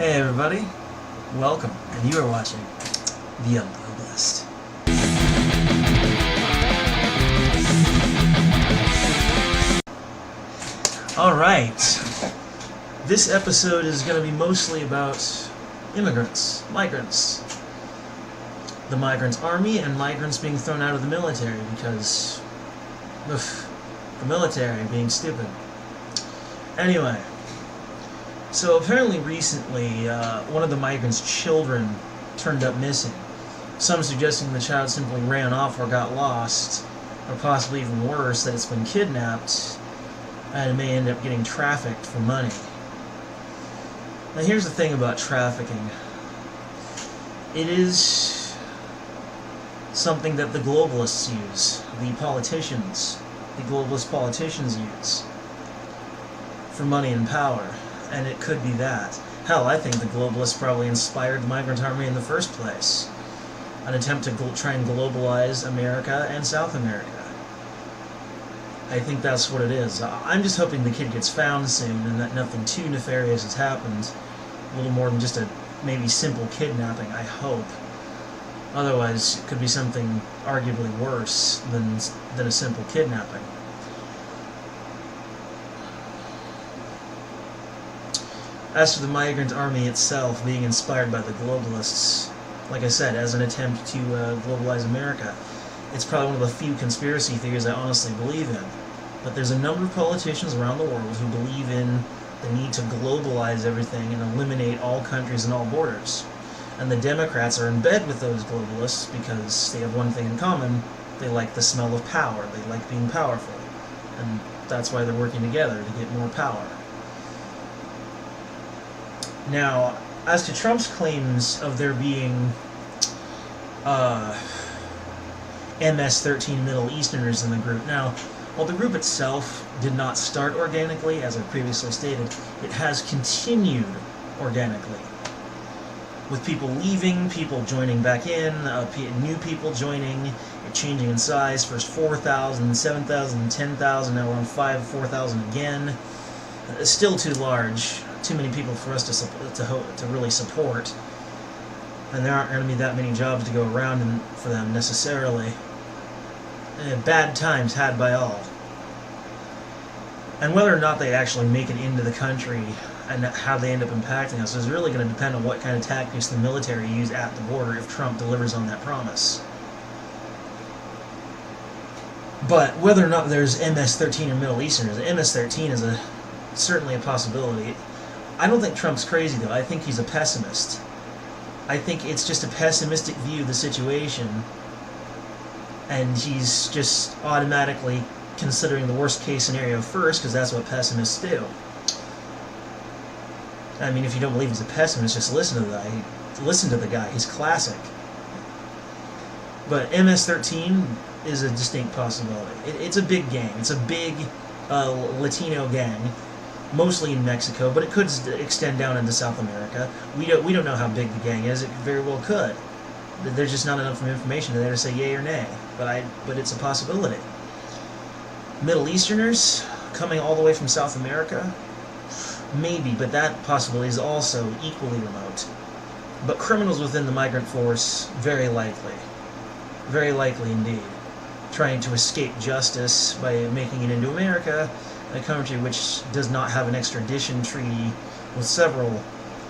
Hey everybody, welcome, and you are watching The Globalist. Alright, this episode is going to be mostly about immigrants, migrants. The migrant army and migrants being thrown out of the military because the military being stupid. Anyway, so apparently recently, one of the migrants' children turned up missing. Some suggesting the child simply ran off or got lost, or possibly even worse, that it's been kidnapped and may end up getting trafficked for money. Now here's the thing about trafficking. It is something that the globalists use, the globalist politicians use, for money and power. And it could be that. Hell, I think the globalists probably inspired the migrant army in the first place. An attempt to try and globalize America and South America. I think that's what it is. I'm just hoping the kid gets found soon and that nothing too nefarious has happened. A little more than just a maybe simple kidnapping, I hope. Otherwise, it could be something arguably worse than a simple kidnapping. As for the migrant army itself being inspired by the globalists, like I said, as an attempt to globalize America, it's probably one of the few conspiracy theories I honestly believe in. But there's a number of politicians around the world who believe in the need to globalize everything and eliminate all countries and all borders. And the Democrats are in bed with those globalists because they have one thing in common: they like the smell of power, they like being powerful. And that's why they're working together, to get more power. Now, as to Trump's claims of there being MS-13 Middle Easterners in the group, now, while the group itself did not start organically, as I previously stated, it has continued organically, with people leaving, people joining back in, new people joining, it changing in size, first 4,000, 7,000, 10,000, now we're on 4,000 again. Still too large. Too many people for us to really support, and there aren't going to be that many jobs to go around for them necessarily. Bad times had by all. And whether or not they actually make it into the country and how they end up impacting us is really going to depend on what kind of tactics the military use at the border if Trump delivers on that promise. But whether or not there's MS-13 or Middle Easterners, MS-13 is certainly a possibility. I don't think Trump's crazy, though. I think he's a pessimist. I think it's just a pessimistic view of the situation, and he's just automatically considering the worst-case scenario first, because that's what pessimists do. I mean, if you don't believe he's a pessimist, just listen to the guy. He's classic. But MS-13 is a distinct possibility. It's a big gang. It's a big Latino gang. Mostly in Mexico, but it could extend down into South America. We don't know how big the gang is. It very well could. There's just not enough information there to say yay or nay. But it's a possibility. Middle Easterners coming all the way from South America, maybe, but that possibility is also equally remote. But criminals within the migrant force, very likely indeed, trying to escape justice by making it into America. A country which does not have an extradition treaty with several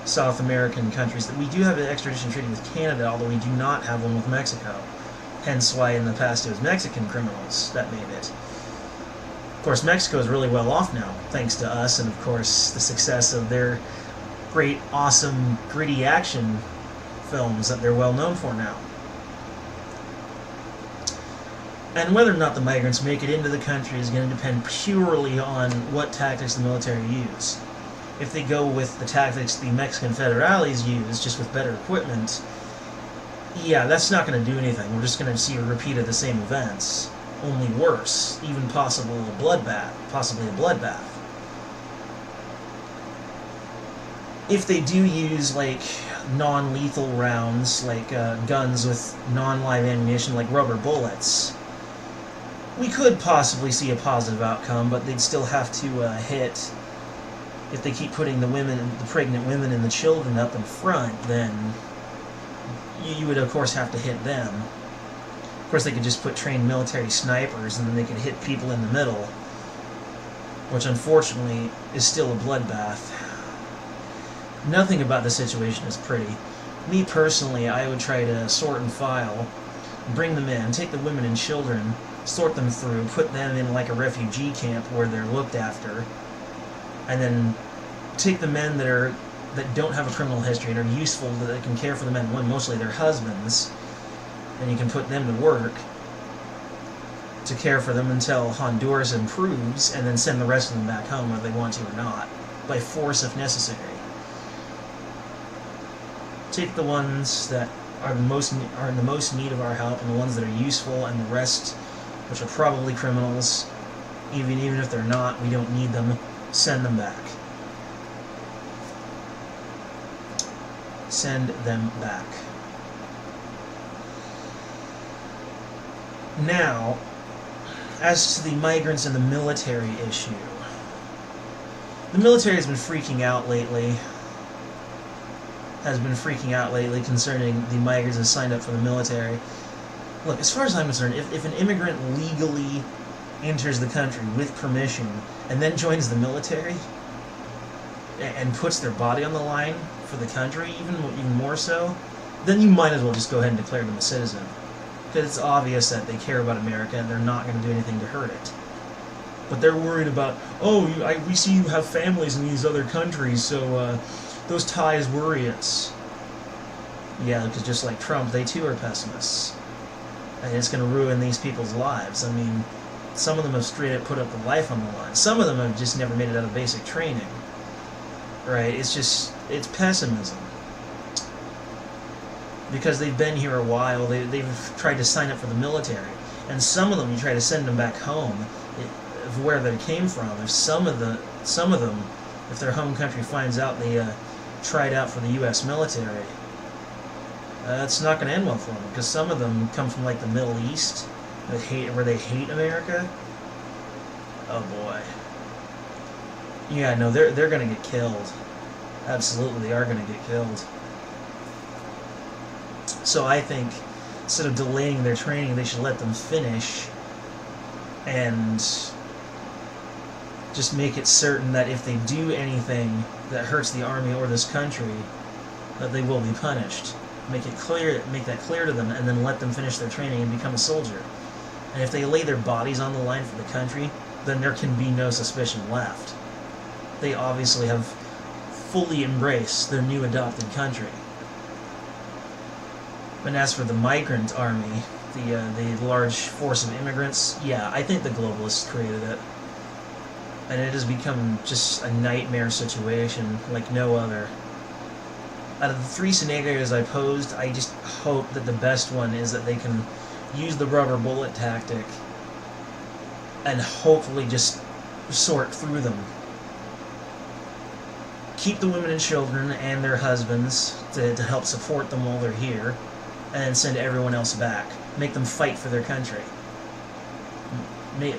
South American countries. We do have an extradition treaty with Canada, although we do not have one with Mexico. Hence why in the past it was Mexican criminals that made it. Of course, Mexico is really well off now, thanks to us, and of course the success of their great, awesome, gritty action films that they're well known for now. And whether or not the migrants make it into the country is going to depend purely on what tactics the military use. If they go with the tactics the Mexican federales use, just with better equipment, yeah, that's not going to do anything. We're just going to see a repeat of the same events, only worse, even possibly a bloodbath. If they do use, like, non-lethal rounds, like guns with non-live ammunition, like rubber bullets, we could possibly see a positive outcome, but they'd still have to hit if they keep putting the pregnant women and the children up in front, then you would of course have to hit them. Of course, they could just put trained military snipers, and then they could hit people in the middle, which unfortunately is still a bloodbath. Nothing about the situation is pretty. Me personally, I would try to sort and file, bring them in, take the women and children, sort them through, put them in like a refugee camp where they're looked after, and then take the men that don't have a criminal history and are useful, that can care for the men and women, mostly their husbands, and you can put them to work to care for them until Honduras improves, and then send the rest of them back home whether they want to or not, by force if necessary. Take the ones that are in the most need of our help, and the ones that are useful, and the rest, which are probably criminals, even if they're not, we don't need them, send them back. Send them back. Now, as to the migrants and the military issue. The military has been freaking out lately. Concerning the migrants that signed up for the military. Look, as far as I'm concerned, if an immigrant legally enters the country with permission and then joins the military and puts their body on the line for the country, even more so, then you might as well just go ahead and declare them a citizen. Because it's obvious that they care about America and they're not going to do anything to hurt it. But they're worried about, we see you have families in these other countries, so those ties worry us. Yeah, because just like Trump, they too are pessimists. And it's going to ruin these people's lives. I mean, some of them have straight up put up their life on the line. Some of them have just never made it out of basic training. Right? It's pessimism. Because they've been here a while, they've tried to sign up for the military. And some of them, you try to send them back home, of where they came from. If some of them, if their home country finds out they tried out for the U.S. military, it's not going to end well for them, because some of them come from like the Middle East, where they hate America. Oh boy. Yeah, no, they're going to get killed. Absolutely, they are going to get killed. So I think, instead of delaying their training, they should let them finish, and just make it certain that if they do anything that hurts the army or this country, that they will be punished. Make that clear to them, and then let them finish their training and become a soldier. And if they lay their bodies on the line for the country, then there can be no suspicion left. They obviously have fully embraced their new adopted country. And as for the migrant army, the large force of immigrants, yeah, I think the globalists created it. And it has become just a nightmare situation like no other. Out of the three scenarios I posed, I just hope that the best one is that they can use the rubber bullet tactic and hopefully just sort through them. Keep the women and children and their husbands to help support them while they're here, and then send everyone else back. Make them fight for their country.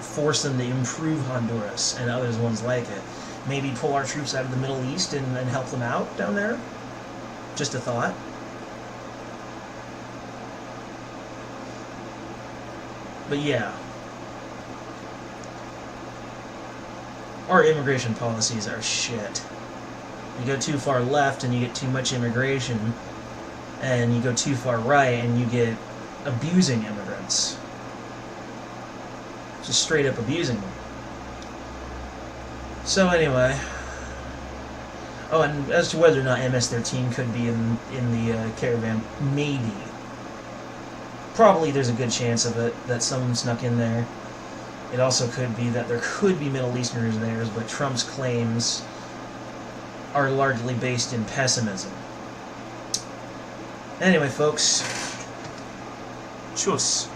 Force them to improve Honduras and other ones like it. Maybe pull our troops out of the Middle East and help them out down there. Just a thought. But yeah. Our immigration policies are shit. You go too far left and you get too much immigration, and you go too far right and you get abusing immigrants. Just straight up abusing them. So anyway, and as to whether or not MS-13 could be in the caravan, maybe. Probably there's a good chance of it, that someone snuck in there. It also could be that there could be Middle Easterners there, but Trump's claims are largely based in pessimism. Anyway, folks, tschüss.